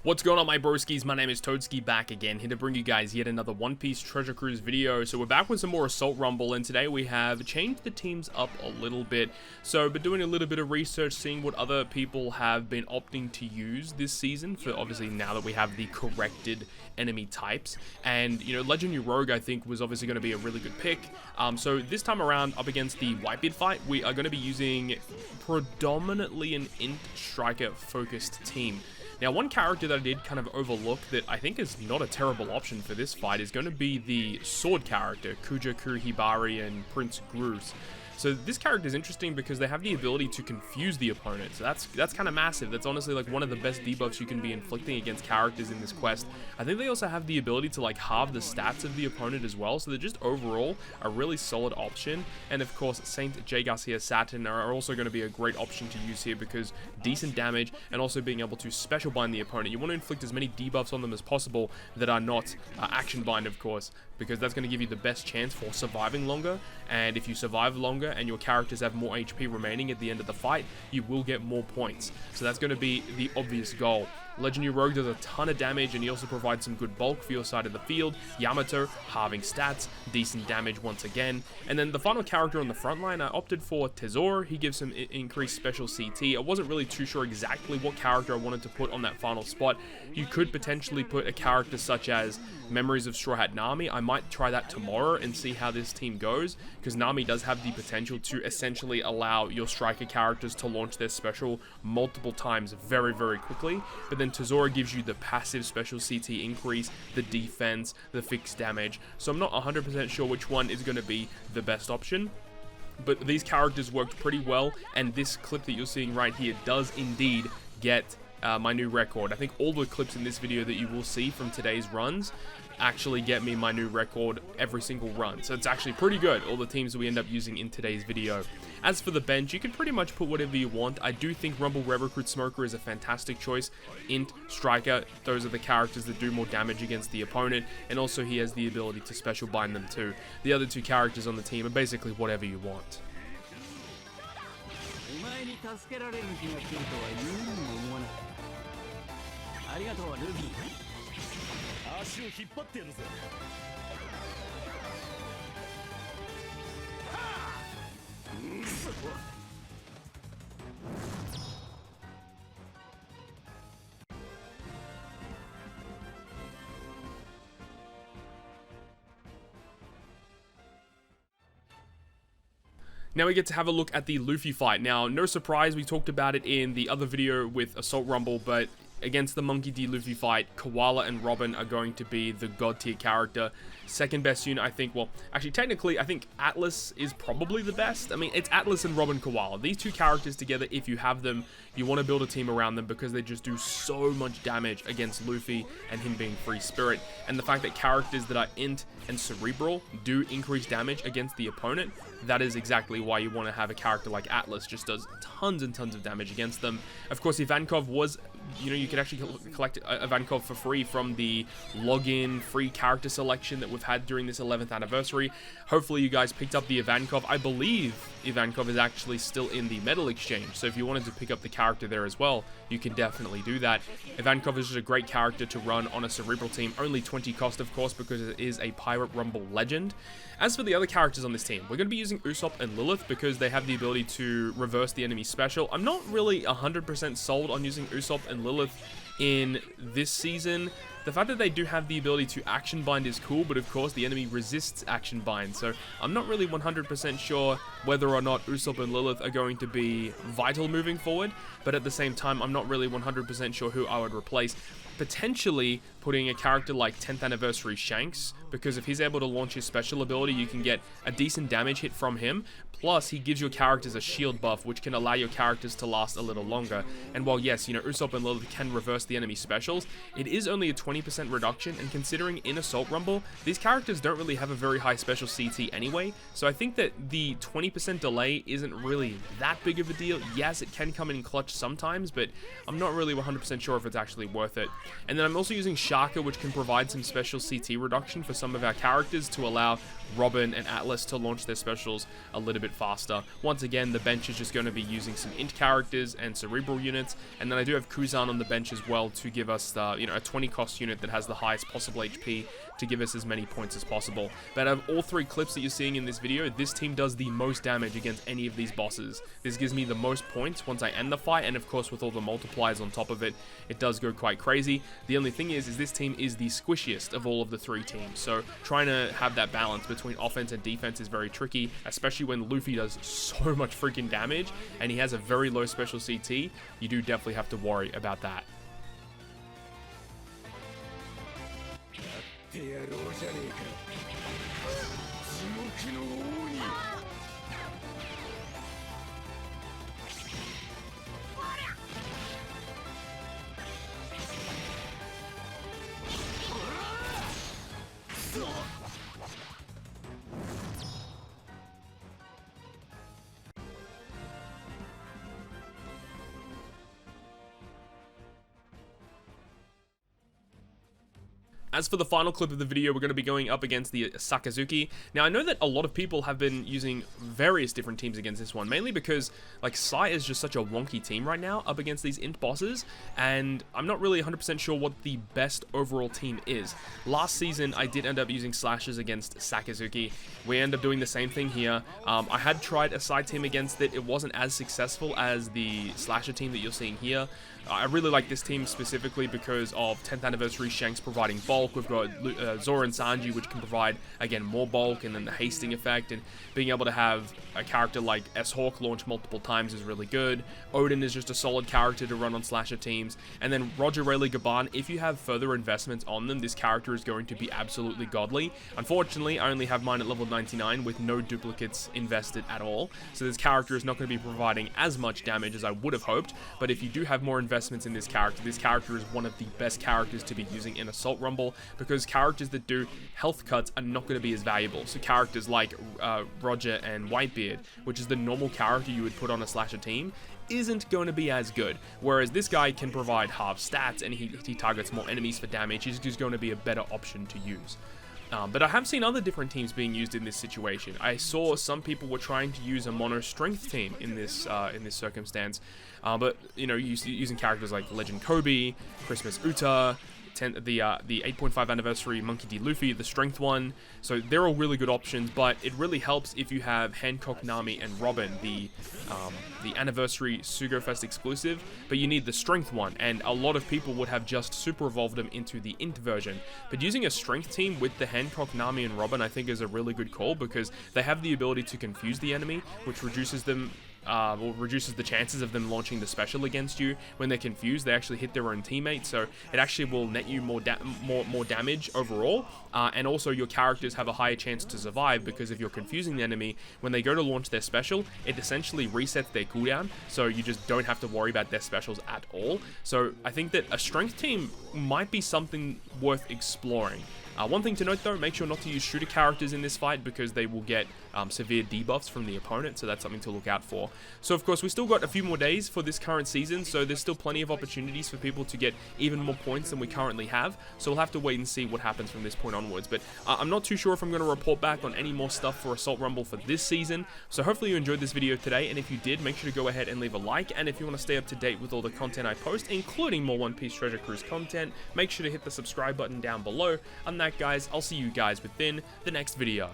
What's going on, my broskies? My name is Toadski, back again, here to bring you guys yet another One Piece Treasure Cruise video. So we're back with some more Assault Rumble, and today we have changed the teams up a little bit. So been doing a little bit of research, seeing what other people have been opting to use this season, for obviously now that we have the corrected enemy types. And, you know, Legendary Rogue, I think, was obviously going to be a really good pick. So this time around, up against the Whitebeard fight, we are going to be using predominantly an Int Striker focused team. Now, one character that I did kind of overlook that I think is not a terrible option for this fight is going to be the sword character, Kuja Kurohibari and Prince Gruz. So this character is interesting because they have the ability to confuse the opponent. So that's kind of massive. That's honestly like one of the best debuffs you can be inflicting against characters in this quest. I think they also have the ability to like halve the stats of the opponent as well. So they're just overall a really solid option. And of course, Saint J. Garcia Satin are also going to be a great option to use here because decent damage and also being able to special bind the opponent. You want to inflict as many debuffs on them as possible that are not action bind, of course, because that's going to give you the best chance for surviving longer. And if you survive longer and your characters have more HP remaining at the end of the fight, you will get more points. So that's going to be the obvious goal. Legendary Rogue does a ton of damage, and he also provides some good bulk for your side of the field. Yamato, halving stats, decent damage once again. And then the final character on the front line, I opted for Tesoro. He gives some increased special CT. I wasn't really too sure exactly what character I wanted to put on that final spot. You could potentially put a character such as Memories of Straw Hat Nami. I might try that tomorrow and see how this team goes, because Nami does have the potential to essentially allow your striker characters to launch their special multiple times very, very quickly. But then Tesoro gives you the passive special CT increase, the defense, the fixed damage. So I'm not 100% sure which one is going to be the best option. But these characters worked pretty well, and this clip that you're seeing right here does indeed get my new record. I think all the clips in this video that you will see from today's runs actually get me my new record every single run. So it's actually pretty good, all the teams that we end up using in today's video. As for the bench, you can pretty much put whatever you want. I do think Rumble Red Recruit Smoker is a fantastic choice. Int, Striker, those are the characters that do more damage against the opponent, and also he has the ability to special bind them too. The other two characters on the team are basically whatever you want. Now we get to have a look at the Luffy fight. Now, no surprise, we talked about it in the other video with Assault Rumble, but against the Monkey D. Luffy fight, Koala and Robin are going to be the god tier character. Second best unit, I think. Well, actually, technically, I think Atlas is probably the best. I mean, it's Atlas and Robin Koala. These two characters together, if you have them, you want to build a team around them because they just do so much damage against Luffy and him being free spirit. And the fact that characters that are Int and Cerebral do increase damage against the opponent, that is exactly why you want to have a character like Atlas. Just does tons and tons of damage against them. Of course, Ivankov was, you know, you could actually collect Ivankov for free from the login free character selection that we've had during this 11th anniversary. Hopefully you guys picked up the Ivankov. I believe Ivankov is actually still in the medal exchange, so if you wanted to pick up the character there as well, you can definitely do that. Ivankov is just a great character to run on a Cerebral team. Only 20 cost, of course, because it is a Pirate Rumble legend. As for the other characters on this team, we're going to be using Usopp and Lilith because they have the ability to reverse the enemy special. I'm not really 100% sold on using Usopp and Lilith in this season. The fact that they do have the ability to action bind is cool, but of course the enemy resists action bind, so I'm not really 100% sure whether or not Usopp and Lilith are going to be vital moving forward, but at the same time I'm not really 100% sure who I would replace. Potentially putting a character like 10th Anniversary Shanks, because if he's able to launch his special ability, you can get a decent damage hit from him, plus he gives your characters a shield buff, which can allow your characters to last a little longer. And while yes, you know, Usopp and Lilith can reverse the enemy specials, it is only a 20% reduction, and considering in Assault Rumble, these characters don't really have a very high special CT anyway, so I think that the 20% delay isn't really that big of a deal. Yes, it can come in clutch sometimes, but I'm not really 100% sure if it's actually worth it. And then I'm also using Shaka, which can provide some special CT reduction for some of our characters to allow Robin and Atlas to launch their specials a little bit faster. Once again, the bench is just going to be using some Int characters and Cerebral units, and then I do have Kuzan on the bench as well. well to give us you know, a 20 cost unit that has the highest possible HP to give us as many points as possible. But out of all 3 clips that you're seeing in this video, this team does the most damage against any of these bosses. This gives me the most points once I end the fight, and of course with all the multipliers on top of it, it does go quite crazy. The only thing is this team is the squishiest of all of the 3 teams, so trying to have that balance between offense and defense is very tricky, especially when Luffy does so much freaking damage and he has a very low special CT. You do definitely have to worry about that. As for the final clip of the video, we're going to be going up against the Sakazuki. Now, I know that a lot of people have been using various different teams against this one, mainly because, like, Sai is just such a wonky team right now up against these int bosses, and I'm not really 100% sure what the best overall team is. Last season, I did end up using slashes against Sakazuki. We end up doing the same thing here. I had tried a Sai team against it. It wasn't as successful as the slasher team that you're seeing here. I really like this team specifically because of 10th anniversary Shanks providing bulk. We've got Zoro and Sanji, which can provide, again, more bulk, and then the hasting effect, and being able to have a character like S-Hawk launch multiple times is really good. Odin is just a solid character to run on slasher teams, and then Roger, Rayleigh, Gaban, if you have further investments on them, this character is going to be absolutely godly. Unfortunately, I only have mine at level 99 with no duplicates invested at all, so this character is not going to be providing as much damage as I would have hoped, but if you do have more investments in this character is one of the best characters to be using in Assault Rumble, because characters that do health cuts are not going to be as valuable. So characters like Roger and Whitebeard, which is the normal character you would put on a slasher team, isn't going to be as good, whereas this guy can provide half stats and he targets more enemies for damage. He's just going to be a better option to use. But I have seen other different teams being used in this situation. I saw some people were trying to use a mono strength team in this circumstance, but you know, using characters like Legend Kobe, Christmas Uta, the 8.5 anniversary Monkey D. Luffy, the strength one. So they're all really good options, but it really helps if you have Hancock, Nami, and Robin, the anniversary Sugo Fest exclusive, but you need the strength one, and a lot of people would have just super evolved them into the int version. But using a strength team with the Hancock, Nami, and Robin, I think is a really good call, because they have the ability to confuse the enemy, which reduces them or reduces the chances of them launching the special against you. When they're confused, they actually hit their own teammate, so it actually will net you more damage overall, and also your characters have a higher chance to survive, because if you're confusing the enemy, when they go to launch their special, it essentially resets their cooldown, so you just don't have to worry about their specials at all. So I think that a strength team might be something worth exploring. One thing to note though, make sure not to use shooter characters in this fight, because they will get severe debuffs from the opponent, so that's something to look out for. So of course, we still got a few more days for this current season, so there's still plenty of opportunities for people to get even more points than we currently have, so we'll have to wait and see what happens from this point onwards. But I'm not too sure if I'm going to report back on any more stuff for Assault Rumble for this season, so hopefully you enjoyed this video today, and if you did, make sure to go ahead and leave a like, and if you want to stay up to date with all the content I post, including more One Piece Treasure Cruise content, make sure to hit the subscribe button down below. On that, guys, I'll see you guys within the next video.